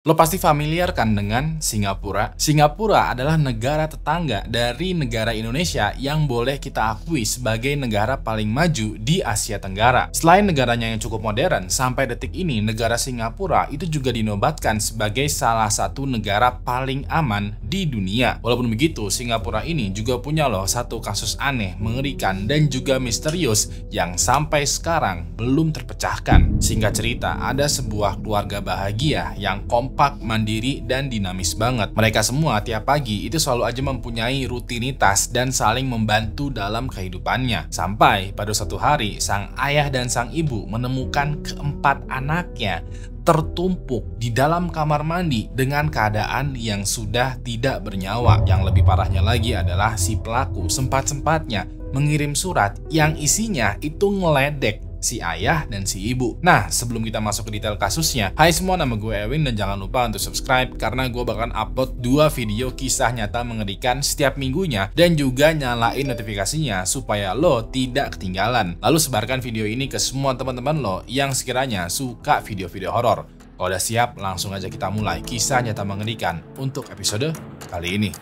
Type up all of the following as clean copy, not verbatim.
Lo pasti familiar kan dengan Singapura? Singapura adalah negara tetangga dari negara Indonesia yang boleh kita akui sebagai negara paling maju di Asia Tenggara. Selain negaranya yang cukup modern, sampai detik ini negara Singapura itu juga dinobatkan sebagai salah satu negara paling aman di dunia. Walaupun begitu, Singapura ini juga punya loh satu kasus aneh, mengerikan, dan juga misterius yang sampai sekarang belum terpecahkan. Singkat cerita, ada sebuah keluarga bahagia yang kompak, mandiri, dan dinamis banget. Mereka semua tiap pagi itu selalu aja mempunyai rutinitas dan saling membantu dalam kehidupannya. Sampai pada suatu hari, sang ayah dan sang ibu menemukan keempat anaknya tertumpuk di dalam kamar mandi dengan keadaan yang sudah tidak bernyawa. Yang lebih parahnya lagi adalah si pelaku sempat-sempatnya mengirim surat yang isinya itu ngeledek si ayah dan si ibu. Nah, sebelum kita masuk ke detail kasusnya, hai semua, nama gue Erwin dan jangan lupa untuk subscribe karena gue bakalan upload 2 video kisah nyata mengerikan setiap minggunya dan juga nyalain notifikasinya supaya lo tidak ketinggalan. Lalu sebarkan video ini ke semua teman-teman lo yang sekiranya suka video-video horor. Kalau udah siap, langsung aja kita mulai kisah nyata mengerikan untuk episode kali ini.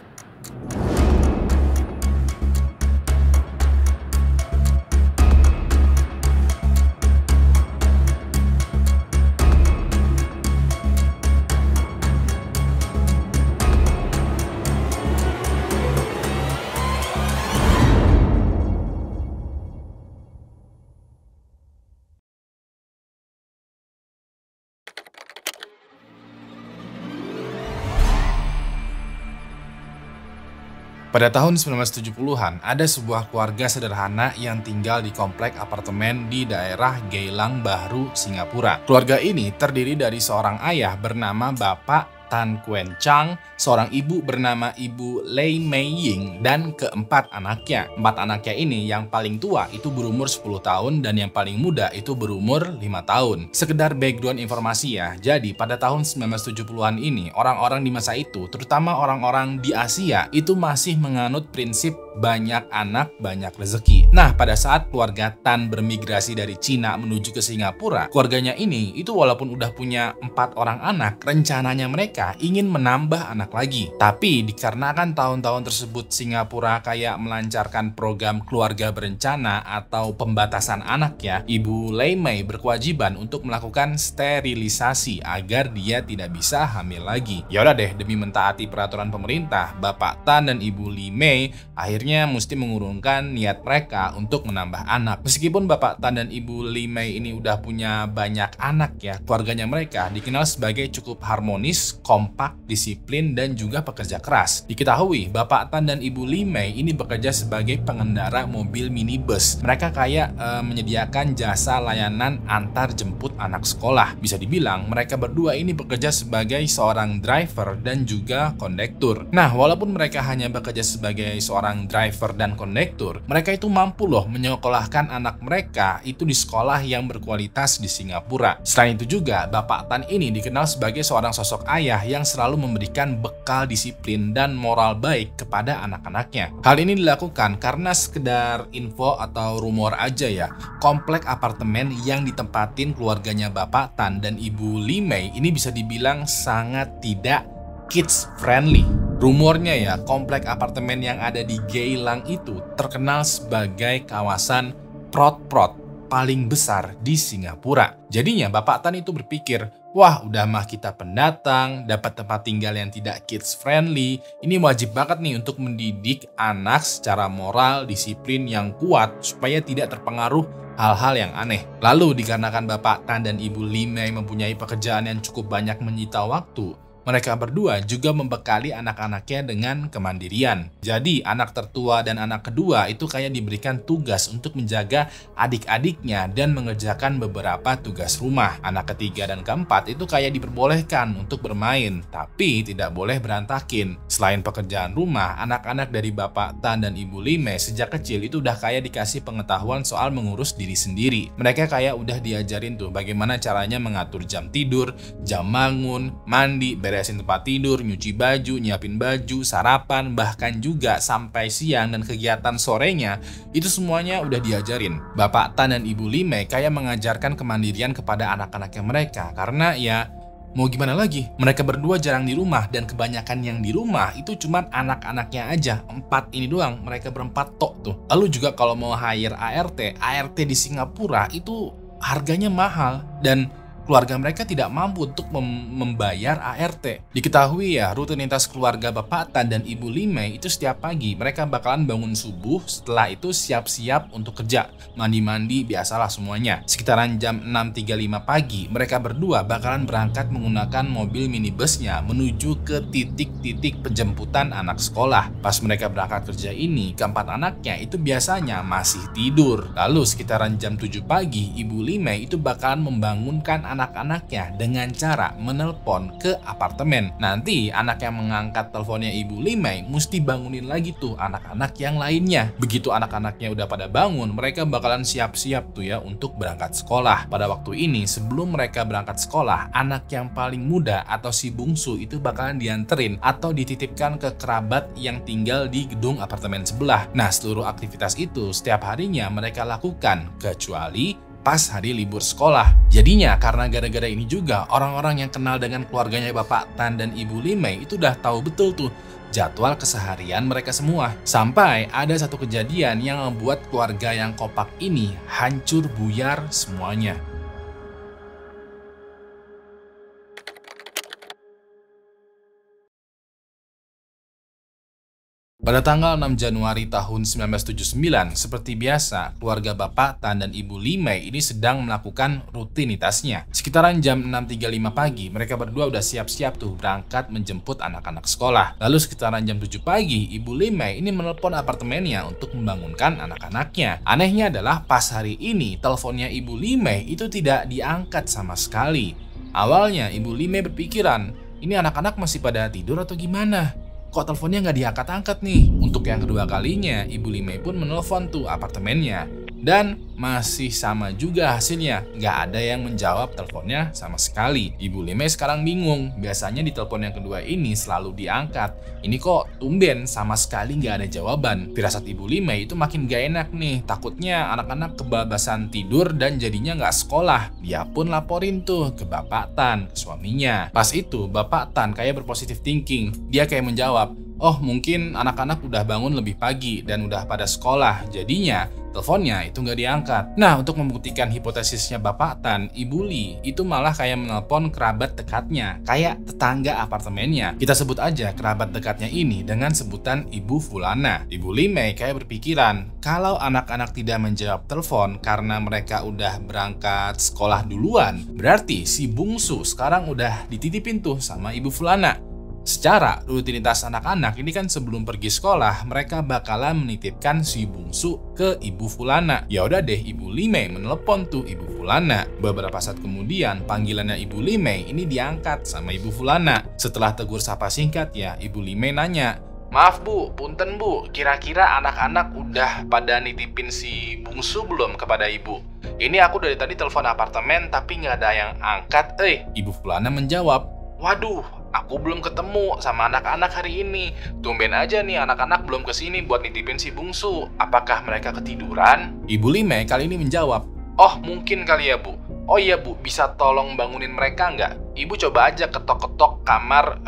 Pada tahun 1970-an, ada sebuah keluarga sederhana yang tinggal di komplek apartemen di daerah Geylang Bahru, Singapura. Keluarga ini terdiri dari seorang ayah bernama Bapak Tan Kuen Chang, seorang ibu bernama Ibu Lei Mei Ying, dan keempat anaknya. Empat anaknya ini yang paling tua itu berumur 10 tahun dan yang paling muda itu berumur 5 tahun. Sekedar background informasi ya, jadi pada tahun 1970-an ini, orang-orang di masa itu, terutama orang-orang di Asia, itu masih menganut prinsip banyak anak, banyak rezeki. Nah, pada saat keluarga Tan bermigrasi dari Cina menuju ke Singapura, keluarganya ini itu walaupun udah punya 4 orang anak, rencananya mereka ingin menambah anak lagi. Tapi dikarenakan tahun-tahun tersebut Singapura kayak melancarkan program keluarga berencana atau pembatasan anak ya, Ibu Lei Mei berkewajiban untuk melakukan sterilisasi agar dia tidak bisa hamil lagi. Ya udah deh, demi mentaati peraturan pemerintah, Bapak Tan dan Ibu Li Mei akhirnya mesti mengurungkan niat mereka untuk menambah anak. Meskipun Bapak Tan dan Ibu Li Mei ini udah punya banyak anak ya, keluarganya mereka dikenal sebagai cukup harmonis, kompak, disiplin, dan juga pekerja keras. Diketahui Bapak Tan dan Ibu Li Mei ini bekerja sebagai pengendara mobil minibus. Mereka kayak menyediakan jasa layanan antar jemput anak sekolah. Bisa dibilang mereka berdua ini bekerja sebagai seorang driver dan juga kondektur. Nah, walaupun mereka hanya bekerja sebagai seorang driver dan kondektur, mereka itu mampu loh menyekolahkan anak mereka itu di sekolah yang berkualitas di Singapura. Selain itu juga, Bapak Tan ini dikenal sebagai seorang sosok ayah yang selalu memberikan bekal disiplin dan moral baik kepada anak-anaknya. Hal ini dilakukan karena sekedar info atau rumor aja ya, komplek apartemen yang ditempatin keluarganya Bapak Tan dan Ibu Li Mei ini bisa dibilang sangat tidak kids friendly. Rumornya ya, komplek apartemen yang ada di Geylang itu terkenal sebagai kawasan prot-prot paling besar di Singapura. Jadinya Bapak Tan itu berpikir, wah udah mah kita pendatang, dapat tempat tinggal yang tidak kids friendly, ini wajib banget nih untuk mendidik anak secara moral, disiplin yang kuat supaya tidak terpengaruh hal-hal yang aneh. Lalu dikarenakan Bapak Tan dan Ibu Li Mei mempunyai pekerjaan yang cukup banyak menyita waktu, mereka berdua juga membekali anak-anaknya dengan kemandirian. Jadi anak tertua dan anak kedua itu kayak diberikan tugas untuk menjaga adik-adiknya dan mengerjakan beberapa tugas rumah. Anak ketiga dan keempat itu kayak diperbolehkan untuk bermain, tapi tidak boleh berantakin. Selain pekerjaan rumah, anak-anak dari Bapak Tan dan Ibu Li Mei sejak kecil itu udah kayak dikasih pengetahuan soal mengurus diri sendiri. Mereka kayak udah diajarin tuh bagaimana caranya mengatur jam tidur, jam bangun, mandi, beresin tempat tidur, nyuci baju, nyiapin baju, sarapan, bahkan juga sampai siang dan kegiatan sorenya, itu semuanya udah diajarin. Bapak Tan dan Ibu Li Mei kayak mengajarkan kemandirian kepada anak-anaknya mereka karena ya Mau gimana lagi? Mereka berdua jarang di rumah dan kebanyakan yang di rumah itu cuman anak-anaknya aja. 4 ini doang, mereka berempat tok tuh. Lalu juga kalau mau hire ART di Singapura itu harganya mahal dan keluarga mereka tidak mampu untuk membayar ART. Diketahui ya, rutinitas keluarga Bapak Tan dan Ibu Limei itu setiap pagi mereka bakalan bangun subuh, setelah itu siap-siap untuk kerja. Mandi-mandi biasalah semuanya. Sekitaran jam 6.35 pagi, mereka berdua bakalan berangkat menggunakan mobil minibusnya menuju ke titik-titik penjemputan anak sekolah. Pas mereka berangkat kerja ini, keempat anaknya itu biasanya masih tidur. Lalu sekitaran jam 7 pagi, Ibu Limei itu bakalan membangunkan anak-anaknya dengan cara menelpon ke apartemen. Nanti anak yang mengangkat teleponnya Ibu Limei mesti bangunin lagi tuh anak-anak yang lainnya. Begitu anak-anaknya udah pada bangun, mereka bakalan siap-siap tuh ya untuk berangkat sekolah. Pada waktu ini sebelum mereka berangkat sekolah, anak yang paling muda atau si bungsu itu bakalan dianterin atau dititipkan ke kerabat yang tinggal di gedung apartemen sebelah. Nah, seluruh aktivitas itu setiap harinya mereka lakukan kecuali pas hari libur sekolah. Jadinya karena gara-gara ini juga orang-orang yang kenal dengan keluarganya Bapak Tan dan Ibu Limei itu udah tahu betul tuh jadwal keseharian mereka semua. Sampai ada satu kejadian yang membuat keluarga yang kompak ini hancur buyar semuanya. Pada tanggal 6 Januari tahun 1979, seperti biasa, keluarga Bapak Tan dan Ibu Limei ini sedang melakukan rutinitasnya. Sekitaran jam 6.35 pagi, mereka berdua udah siap-siap tuh berangkat menjemput anak-anak sekolah. Lalu sekitaran jam 7 pagi, Ibu Limei ini menelpon apartemennya untuk membangunkan anak-anaknya. Anehnya adalah pas hari ini, teleponnya Ibu Limei itu tidak diangkat sama sekali. Awalnya, Ibu Limei berpikiran, ini anak-anak masih pada tidur atau gimana? Kok teleponnya nggak diangkat-angkat nih? Untuk yang kedua kalinya, Ibu Limei pun menelpon tuh apartemennya. Dan masih sama juga hasilnya, nggak ada yang menjawab teleponnya sama sekali. Ibu Limei sekarang bingung, biasanya di telepon yang kedua ini selalu diangkat. Ini kok tumben sama sekali nggak ada jawaban. Firasat Ibu Limei itu makin gak enak nih, takutnya anak-anak kebablasan tidur dan jadinya nggak sekolah. Dia pun laporin tuh ke Bapak Tan, ke suaminya. Pas itu Bapak Tan kayak berpositif thinking, dia kayak menjawab, oh mungkin anak-anak udah bangun lebih pagi dan udah pada sekolah, jadinya teleponnya itu nggak diangkat. Nah, untuk membuktikan hipotesisnya Bapak Tan, Ibu Li itu malah kayak menelpon kerabat dekatnya, kayak tetangga apartemennya. Kita sebut aja kerabat dekatnya ini dengan sebutan Ibu Fulana. Ibu Limei kayak berpikiran, kalau anak-anak tidak menjawab telepon karena mereka udah berangkat sekolah duluan, berarti si bungsu sekarang udah dititipin tuh sama Ibu Fulana. Secara rutinitas anak-anak ini kan sebelum pergi sekolah, mereka bakalan menitipkan si bungsu ke Ibu Fulana. Ya udah deh, Ibu Limei menelepon tuh Ibu Fulana. Beberapa saat kemudian, panggilannya Ibu Limei ini diangkat sama Ibu Fulana. Setelah tegur sapa singkat ya, Ibu Limei nanya, maaf Bu, punten Bu, kira-kira anak-anak udah pada nitipin si bungsu belum kepada Ibu? Ini aku dari tadi telepon apartemen tapi nggak ada yang angkat. Ibu Fulana menjawab, waduh, aku belum ketemu sama anak-anak hari ini. Tumben aja nih anak-anak belum kesini buat nitipin si bungsu. Apakah mereka ketiduran? Ibu Limei kali ini menjawab, oh mungkin kali ya Bu. Oh iya Bu, bisa tolong bangunin mereka nggak? Ibu coba aja ketok-ketok kamar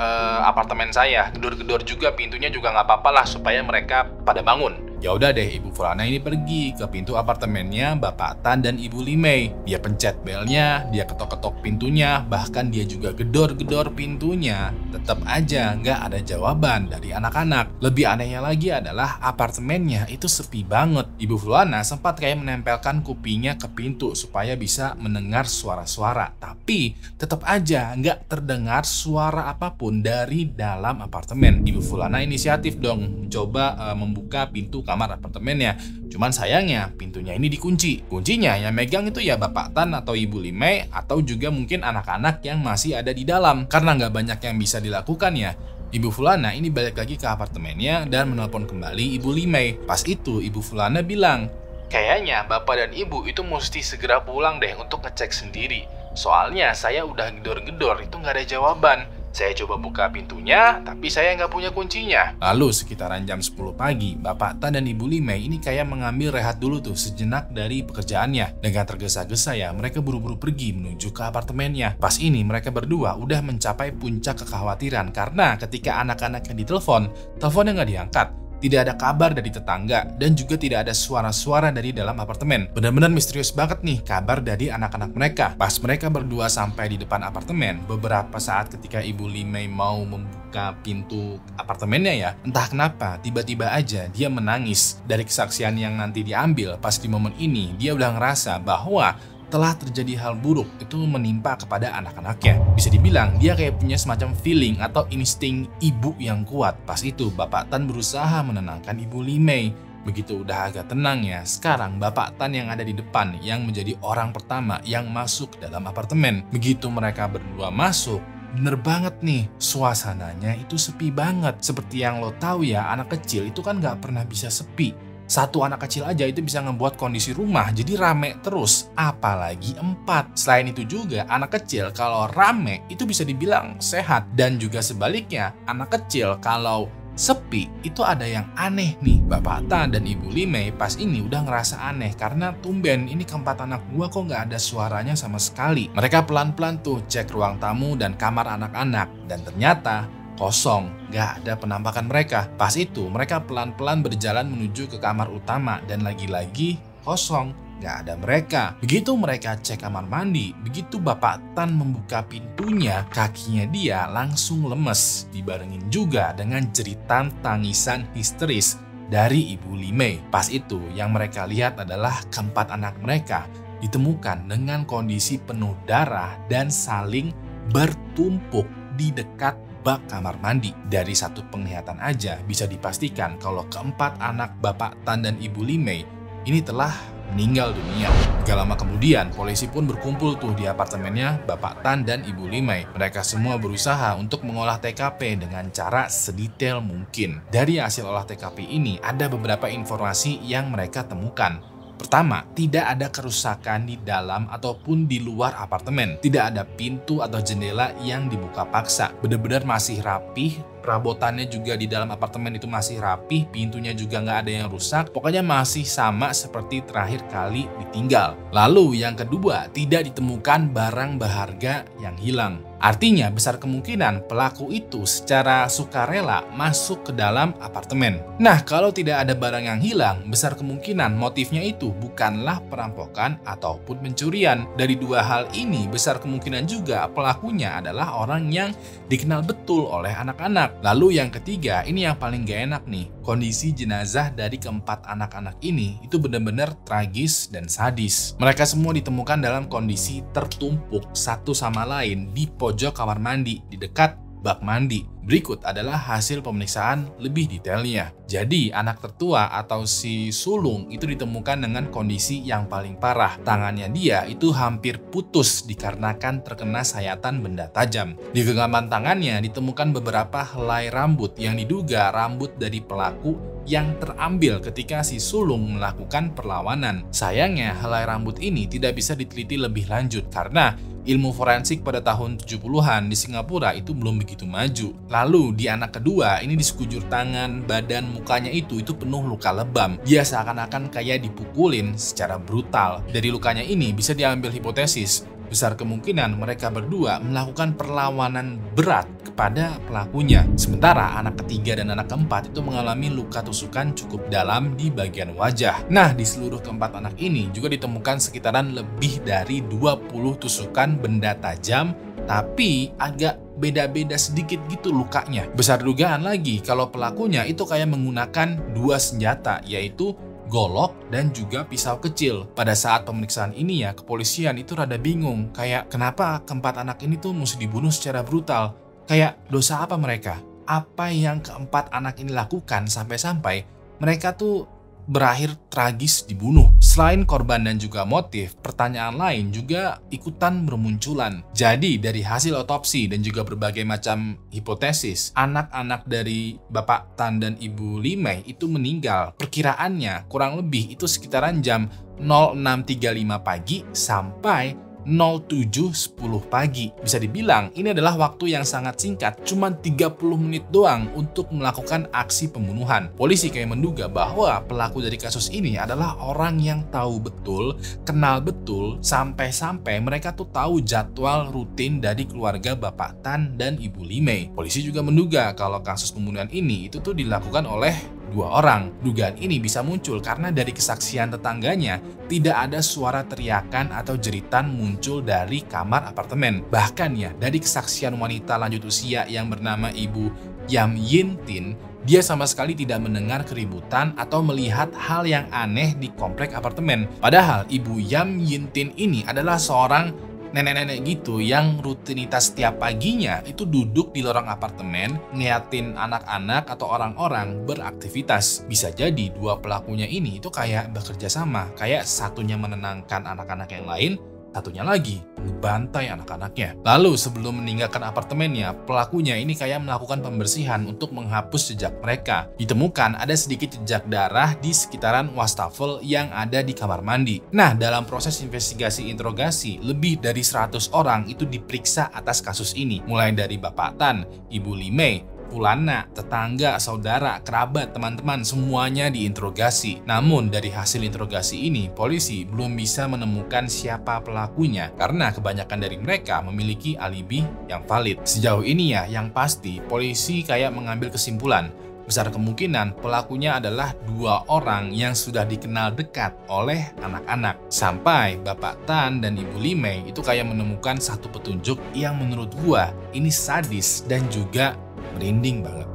apartemen saya. Gedor-gedor juga pintunya juga nggak apa-apa lah supaya mereka pada bangun. Ya udah deh, Ibu Fulana ini pergi ke pintu apartemennya Bapak Tan dan Ibu Limei. Dia pencet belnya, dia ketok-ketok pintunya, bahkan dia juga gedor-gedor pintunya. Tetap aja nggak ada jawaban dari anak-anak. Lebih anehnya lagi adalah apartemennya itu sepi banget. Ibu Fulana sempat kayak menempelkan kupingnya ke pintu supaya bisa mendengar suara-suara. Tapi tetap aja nggak terdengar suara apapun dari dalam apartemen. Ibu Fulana inisiatif dong mencoba membuka pintu kamar apartemennya. Cuman sayangnya pintunya ini dikunci. Kuncinya yang megang itu ya Bapak Tan atau Ibu Limei atau juga mungkin anak-anak yang masih ada di dalam. Karena nggak banyak yang bisa dilakukan ya, Ibu Fulana ini balik lagi ke apartemennya dan menelpon kembali Ibu Limei. Pas itu Ibu Fulana bilang, kayaknya Bapak dan Ibu itu mesti segera pulang deh untuk ngecek sendiri. Soalnya saya udah gedor-gedor itu nggak ada jawaban. Saya coba buka pintunya, tapi saya nggak punya kuncinya. Lalu sekitaran jam 10 pagi, Bapak Tan dan Ibu Limei ini kayak mengambil rehat dulu tuh sejenak dari pekerjaannya. Dengan tergesa-gesa ya, mereka buru-buru pergi menuju ke apartemennya. Pas ini mereka berdua udah mencapai puncak kekhawatiran karena ketika anak-anaknya ditelepon, teleponnya nggak diangkat. Tidak ada kabar dari tetangga dan juga tidak ada suara-suara dari dalam apartemen. Benar-benar misterius banget nih kabar dari anak-anak mereka. Pas mereka berdua sampai di depan apartemen, beberapa saat ketika Ibu Limei mau membuka pintu apartemennya ya, entah kenapa tiba-tiba aja dia menangis. Dari kesaksian yang nanti diambil, pas di momen ini dia udah ngerasa bahwa telah terjadi hal buruk itu menimpa kepada anak-anaknya. Bisa dibilang dia kayak punya semacam feeling atau insting ibu yang kuat. Pas itu Bapak Tan berusaha menenangkan Ibu Limei. Begitu udah agak tenang ya, sekarang Bapak Tan yang ada di depan yang menjadi orang pertama yang masuk ke dalam apartemen. Begitu mereka berdua masuk, bener banget nih, suasananya itu sepi banget. Seperti yang lo tahu ya, anak kecil itu kan gak pernah bisa sepi. Satu anak kecil aja itu bisa ngebuat kondisi rumah jadi rame terus, apalagi 4. Selain itu juga, anak kecil kalau rame itu bisa dibilang sehat. Dan juga sebaliknya, anak kecil kalau sepi itu ada yang aneh nih. Bapak Tan dan Ibu Limei pas ini udah ngerasa aneh karena tumben ini keempat anak gua kok nggak ada suaranya sama sekali. Mereka pelan-pelan tuh cek ruang tamu dan kamar anak-anak dan ternyata kosong, gak ada penampakan mereka. Pas itu mereka pelan-pelan berjalan menuju ke kamar utama dan lagi-lagi kosong, gak ada mereka. Begitu mereka cek kamar mandi, begitu Bapak Tan membuka pintunya, kakinya dia langsung lemes. Dibarengin juga dengan jeritan tangisan histeris dari Ibu Limei. Pas itu yang mereka lihat adalah keempat anak mereka ditemukan dengan kondisi penuh darah dan saling bertumpuk di dekat bak kamar mandi. Dari satu penglihatan aja bisa dipastikan kalau keempat anak Bapak Tan dan Ibu Limei ini telah meninggal dunia. Gak lama kemudian, polisi pun berkumpul tuh di apartemennya Bapak Tan dan Ibu Limei. Mereka semua berusaha untuk mengolah TKP dengan cara sedetail mungkin. Dari hasil olah TKP ini, ada beberapa informasi yang mereka temukan. Pertama, tidak ada kerusakan di dalam ataupun di luar apartemen. Tidak ada pintu atau jendela yang dibuka paksa. Benar-benar masih rapih, perabotannya juga di dalam apartemen itu masih rapih, pintunya juga nggak ada yang rusak. Pokoknya masih sama seperti terakhir kali ditinggal. Lalu yang kedua, tidak ditemukan barang berharga yang hilang. Artinya besar kemungkinan pelaku itu secara sukarela masuk ke dalam apartemen. Nah, kalau tidak ada barang yang hilang, besar kemungkinan motifnya itu bukanlah perampokan ataupun pencurian. Dari dua hal ini, besar kemungkinan juga pelakunya adalah orang yang dikenal betul oleh anak-anak. Lalu yang ketiga, ini yang paling gak enak nih. Kondisi jenazah dari keempat anak-anak ini itu benar-benar tragis dan sadis. Mereka semua ditemukan dalam kondisi tertumpuk satu sama lain di pojok kamar mandi di dekat bak mandi. Berikut adalah hasil pemeriksaan lebih detailnya. Jadi anak tertua atau si sulung itu ditemukan dengan kondisi yang paling parah. Tangannya dia itu hampir putus dikarenakan terkena sayatan benda tajam. Di genggaman tangannya ditemukan beberapa helai rambut yang diduga rambut dari pelaku yang terambil ketika si sulung melakukan perlawanan. Sayangnya helai rambut ini tidak bisa diteliti lebih lanjut karena ilmu forensik pada tahun 70-an di Singapura itu belum begitu maju. Lalu di anak kedua ini di sekujur tangan, badan, mukanya itu penuh luka lebam. Dia seakan-akan kayak dipukulin secara brutal. Dari lukanya ini bisa diambil hipotesis besar kemungkinan mereka berdua melakukan perlawanan berat kepada pelakunya. Sementara anak ketiga dan anak keempat itu mengalami luka tusukan cukup dalam di bagian wajah. Nah, di seluruh keempat anak ini juga ditemukan sekitaran lebih dari 20 tusukan benda tajam, tapi agak beda-beda sedikit gitu lukanya. Besar dugaan lagi kalau pelakunya itu kayak menggunakan dua senjata, yaitu golok dan juga pisau kecil. Pada saat pemeriksaan ini ya, kepolisian itu rada bingung. Kayak kenapa keempat anak ini tuh mesti dibunuh secara brutal? Kayak dosa apa mereka? Apa yang keempat anak ini lakukan sampai-sampai mereka tuh berakhir tragis dibunuh? Selain korban dan juga motif, pertanyaan lain juga ikutan bermunculan. Jadi dari hasil otopsi dan juga berbagai macam hipotesis, anak-anak dari Bapak Tan dan Ibu Limei itu meninggal. Perkiraannya kurang lebih itu sekitaran jam 06.35 pagi sampai 07.10 pagi. Bisa dibilang ini adalah waktu yang sangat singkat, cuma 30 menit doang untuk melakukan aksi pembunuhan. Polisi kayak menduga bahwa pelaku dari kasus ini adalah orang yang tahu betul, kenal betul, sampai-sampai mereka tuh tahu jadwal rutin dari keluarga Bapak Tan dan Ibu Limei. Polisi juga menduga kalau kasus pembunuhan ini itu tuh dilakukan oleh dua orang. Dugaan ini bisa muncul karena dari kesaksian tetangganya tidak ada suara teriakan atau jeritan muncul dari kamar apartemen. Bahkan ya, dari kesaksian wanita lanjut usia yang bernama Ibu Yam Yin Tin, dia sama sekali tidak mendengar keributan atau melihat hal yang aneh di komplek apartemen. Padahal Ibu Yam Yin Tin ini adalah seorang nenek-nenek gitu yang rutinitas setiap paginya itu duduk di lorong apartemen ngeliatin anak-anak atau orang-orang beraktivitas. Bisa jadi dua pelakunya ini itu kayak bekerja sama, kayak satunya menenangkan anak-anak yang lain, satunya lagi ngebantai anak-anaknya. Lalu sebelum meninggalkan apartemennya, pelakunya ini kayak melakukan pembersihan untuk menghapus jejak mereka. Ditemukan ada sedikit jejak darah di sekitaran wastafel yang ada di kamar mandi. Nah, dalam proses investigasi interogasi, lebih dari 100 orang itu diperiksa atas kasus ini. Mulai dari Bapak Tan, Ibu Limei, Pulana, tetangga, saudara, kerabat, teman-teman, semuanya diinterogasi. Namun dari hasil interogasi ini, polisi belum bisa menemukan siapa pelakunya karena kebanyakan dari mereka memiliki alibi yang valid. Sejauh ini ya, yang pasti polisi kayak mengambil kesimpulan besar kemungkinan pelakunya adalah dua orang yang sudah dikenal dekat oleh anak-anak. Sampai Bapak Tan dan Ibu Limei itu kayak menemukan satu petunjuk yang menurut gua ini sadis dan juga merinding banget.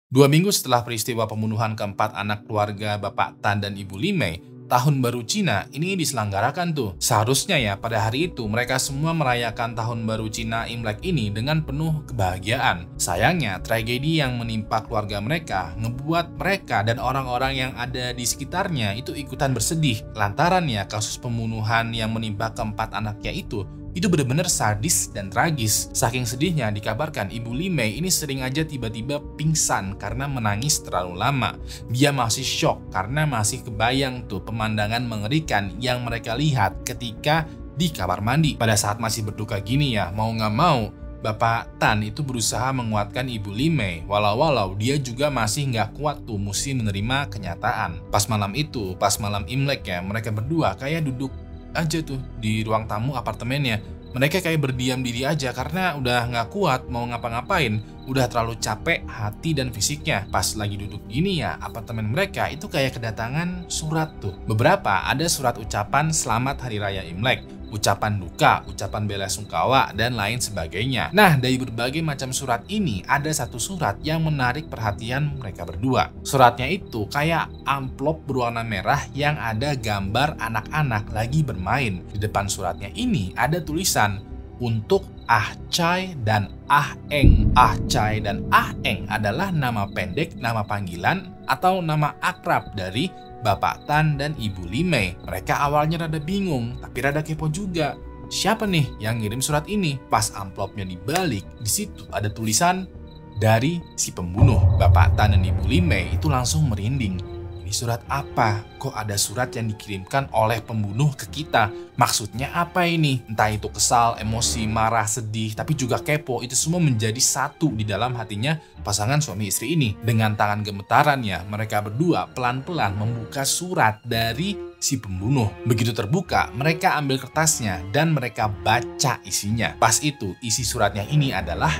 Dua minggu setelah peristiwa pembunuhan keempat anak keluarga Bapak Tan dan Ibu Limei, Tahun Baru Cina ini diselenggarakan tuh. Seharusnya ya pada hari itu mereka semua merayakan Tahun Baru Cina Imlek ini dengan penuh kebahagiaan. Sayangnya tragedi yang menimpa keluarga mereka ngebuat mereka dan orang-orang yang ada di sekitarnya itu ikutan bersedih. Lantaran ya kasus pembunuhan yang menimpa keempat anaknya itu benar-benar sadis dan tragis. Saking sedihnya dikabarkan Ibu Limei ini sering aja tiba-tiba pingsan karena menangis terlalu lama. Dia masih shock karena masih kebayang tuh pemandangan mengerikan yang mereka lihat ketika di kamar mandi. Pada saat masih berduka gini ya, mau nggak mau Bapak Tan itu berusaha menguatkan Ibu Limei walau dia juga masih nggak kuat tuh mesti menerima kenyataan. Pas malam Imlek ya, mereka berdua kayak duduk aja tuh di ruang tamu apartemennya. Mereka kayak berdiam diri aja karena udah nggak kuat mau ngapa-ngapain, udah terlalu capek hati dan fisiknya. Pas lagi duduk gini ya, apartemen mereka itu kayak kedatangan surat tuh. Beberapa ada surat ucapan selamat Hari Raya Imlek, ucapan duka, ucapan bela sungkawa, dan lain sebagainya. Nah, dari berbagai macam surat ini, ada satu surat yang menarik perhatian mereka berdua. Suratnya itu kayak amplop berwarna merah yang ada gambar anak-anak lagi bermain. Di depan suratnya ini ada tulisan, untuk Ah Chai dan Ah Eng. Ah Chai dan Ah Eng adalah nama pendek, nama panggilan, atau nama akrab dari Bapak Tan dan Ibu Limei. Mereka awalnya rada bingung, tapi rada kepo juga. Siapa nih yang ngirim surat ini? Pas amplopnya dibalik, di situ ada tulisan dari si pembunuh. Bapak Tan dan Ibu Limei itu langsung merinding. Ini surat apa? Kok ada surat yang dikirimkan oleh pembunuh ke kita? Maksudnya apa ini? Entah itu kesal, emosi, marah, sedih, tapi juga kepo. Itu semua menjadi satu di dalam hatinya pasangan suami istri ini. Dengan tangan gemetarannya, mereka berdua pelan-pelan membuka surat dari si pembunuh. Begitu terbuka, mereka ambil kertasnya dan mereka baca isinya. Pas itu, isi suratnya ini adalah,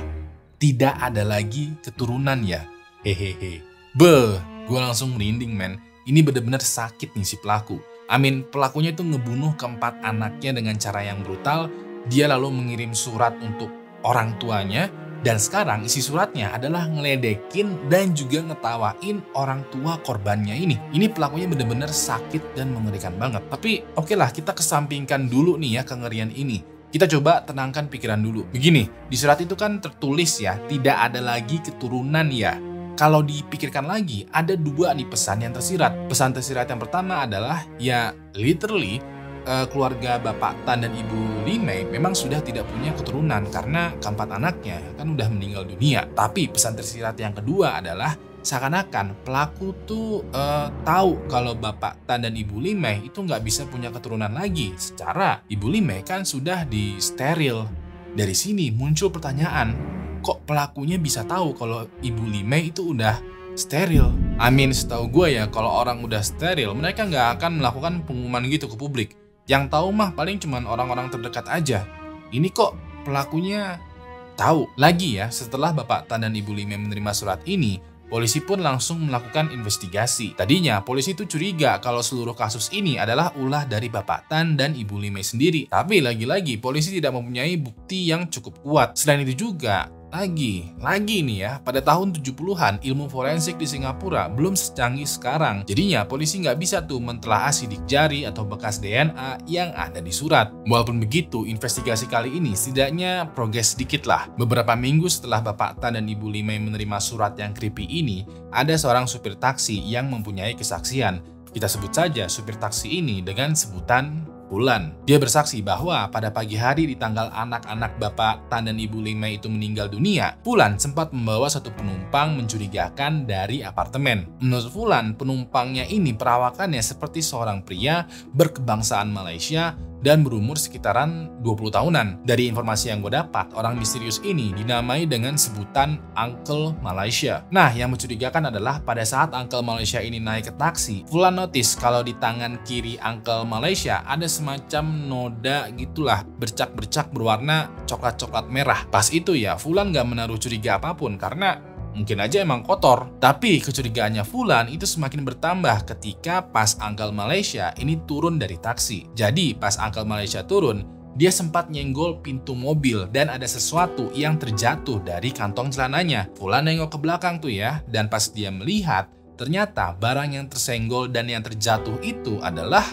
tidak ada lagi keturunan ya. Hehehe. Gue langsung merinding men. Ini bener-bener sakit nih si pelaku. Pelakunya itu ngebunuh keempat anaknya dengan cara yang brutal. Dia lalu mengirim surat untuk orang tuanya. Dan sekarang isi suratnya adalah ngeledekin dan juga ngetawain orang tua korbannya ini. Ini pelakunya bener-bener sakit dan mengerikan banget. Tapi oke lah, kita kesampingkan dulu nih ya kengerian ini. Kita coba tenangkan pikiran dulu. Begini, di surat itu kan tertulis ya, tidak ada lagi keturunan ya. Kalau dipikirkan lagi, ada dua nih pesan yang tersirat. Pesan tersirat yang pertama adalah, ya literally, keluarga Bapak Tan dan Ibu Limei memang sudah tidak punya keturunan karena keempat anaknya kan udah meninggal dunia. Tapi pesan tersirat yang kedua adalah, seakan-akan pelaku tuh tahu kalau Bapak Tan dan Ibu Limei itu nggak bisa punya keturunan lagi. Secara Ibu Limei kan sudah di steril. Dari sini muncul pertanyaan, kok pelakunya bisa tahu kalau Ibu Limei itu udah steril? Setahu gue ya, kalau orang udah steril, mereka nggak akan melakukan pengumuman gitu ke publik. Yang tahu mah paling cuman orang-orang terdekat aja. Ini kok pelakunya tahu? Lagi ya, setelah Bapak Tan dan Ibu Limei menerima surat ini, polisi pun langsung melakukan investigasi. Tadinya polisi itu curiga kalau seluruh kasus ini adalah ulah dari Bapak Tan dan Ibu Limei sendiri. Tapi lagi-lagi polisi tidak mempunyai bukti yang cukup kuat. Selain itu juga, lagi nih ya, pada tahun 70-an ilmu forensik di Singapura belum secanggih sekarang. Jadinya polisi nggak bisa tuh mentelaah sidik jari atau bekas DNA yang ada di surat. Walaupun begitu, investigasi kali ini setidaknya progres sedikit lah. Beberapa minggu setelah Bapak Tan dan Ibu Limei menerima surat yang creepy ini, ada seorang supir taksi yang mempunyai kesaksian. Kita sebut saja supir taksi ini dengan sebutan Fulan. Dia bersaksi bahwa pada pagi hari di tanggal anak-anak Bapak Tan dan Ibu Limei itu meninggal dunia, Fulan sempat membawa satu penumpang mencurigakan dari apartemen. Menurut Fulan, penumpangnya ini perawakannya seperti seorang pria berkebangsaan Malaysia dan berumur sekitaran 20 tahunan. Dari informasi yang gue dapat, orang misterius ini dinamai dengan sebutan Uncle Malaysia. Nah, yang mencurigakan adalah pada saat Uncle Malaysia ini naik ke taksi, Fulan notice kalau di tangan kiri Uncle Malaysia ada semacam noda gitulah, bercak-bercak berwarna coklat-coklat merah. Pas itu ya, Fulan gak menaruh curiga apapun karena mungkin aja emang kotor. Tapi kecurigaannya Fulan itu semakin bertambah ketika pas Uncle Malaysia ini turun dari taksi. Jadi pas Uncle Malaysia turun, dia sempat nyenggol pintu mobil dan ada sesuatu yang terjatuh dari kantong celananya. Fulan nengok ke belakang tuh ya, dan pas dia melihat, ternyata barang yang tersenggol dan yang terjatuh itu adalah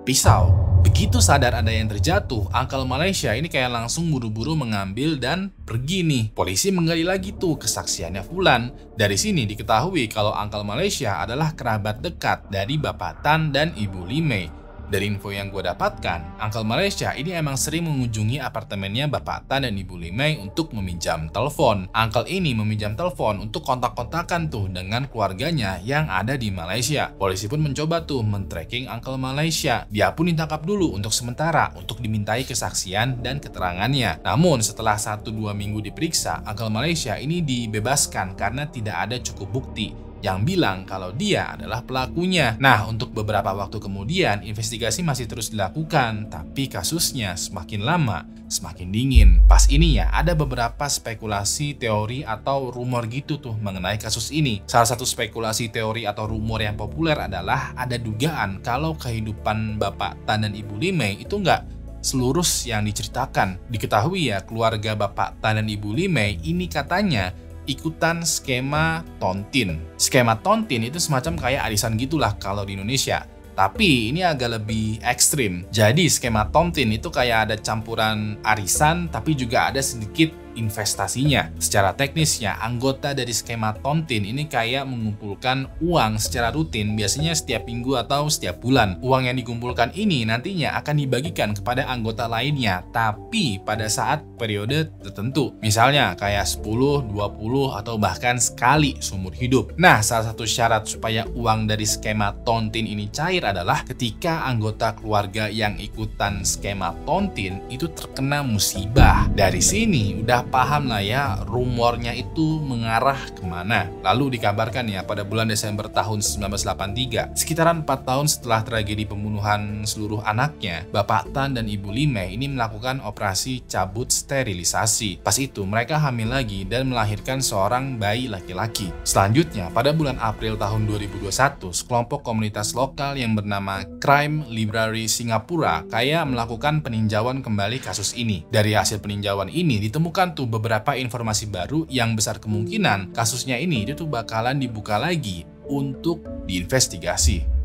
pisau. Begitu sadar ada yang terjatuh, Uncle Malaysia ini kayak langsung buru-buru mengambil dan pergi nih. Polisi menggali lagi tuh kesaksiannya Fulan. Dari sini diketahui kalau Uncle Malaysia adalah kerabat dekat dari Bapak Tan dan Ibu Limei. Dari info yang gue dapatkan, Uncle Malaysia ini emang sering mengunjungi apartemennya Bapak Tan dan Ibu Limei untuk meminjam telepon. Uncle ini meminjam telepon untuk kontak-kontakan tuh dengan keluarganya yang ada di Malaysia. Polisi pun mencoba tuh men-tracking Uncle Malaysia. Dia pun ditangkap dulu untuk sementara untuk dimintai kesaksian dan keterangannya. Namun setelah 1-2 minggu diperiksa, Uncle Malaysia ini dibebaskan karena tidak ada cukup bukti yang bilang kalau dia adalah pelakunya. Nah, untuk beberapa waktu kemudian, investigasi masih terus dilakukan, tapi kasusnya semakin lama, semakin dingin. Pas ini ya, ada beberapa spekulasi, teori, atau rumor gitu tuh mengenai kasus ini. Salah satu spekulasi, teori, atau rumor yang populer adalah ada dugaan kalau kehidupan Bapak Tan dan Ibu Limei itu nggak selurus yang diceritakan. Diketahui ya, keluarga Bapak Tan dan Ibu Limei ini katanya ikutan skema tontin. Skema tontin itu semacam kayak arisan gitulah kalau di Indonesia. Tapi ini agak lebih ekstrim. Jadi skema tontin itu kayak ada campuran arisan tapi juga ada sedikit investasinya. Secara teknisnya, anggota dari skema tontin ini kayak mengumpulkan uang secara rutin, biasanya setiap minggu atau setiap bulan. Uang yang dikumpulkan ini nantinya akan dibagikan kepada anggota lainnya, tapi pada saat periode tertentu. Misalnya kayak 10, 20, atau bahkan sekali seumur hidup. Nah, salah satu syarat supaya uang dari skema tontin ini cair adalah ketika anggota keluarga yang ikutan skema tontin itu terkena musibah. Dari sini udah paham lah ya rumornya itu mengarah kemana. Lalu dikabarkan ya pada bulan Desember tahun 1983, sekitaran 4 tahun setelah tragedi pembunuhan seluruh anaknya, Bapak Tan dan Ibu Limei ini melakukan operasi cabut sterilisasi. Pas itu mereka hamil lagi dan melahirkan seorang bayi laki-laki. Selanjutnya pada bulan April tahun 2021, sekelompok komunitas lokal yang bernama Crime Library Singapura kayak melakukan peninjauan kembali kasus ini. Dari hasil peninjauan ini ditemukan tuh beberapa informasi baru yang besar kemungkinan kasusnya ini itu bakalan dibuka lagi untuk diinvestigasi.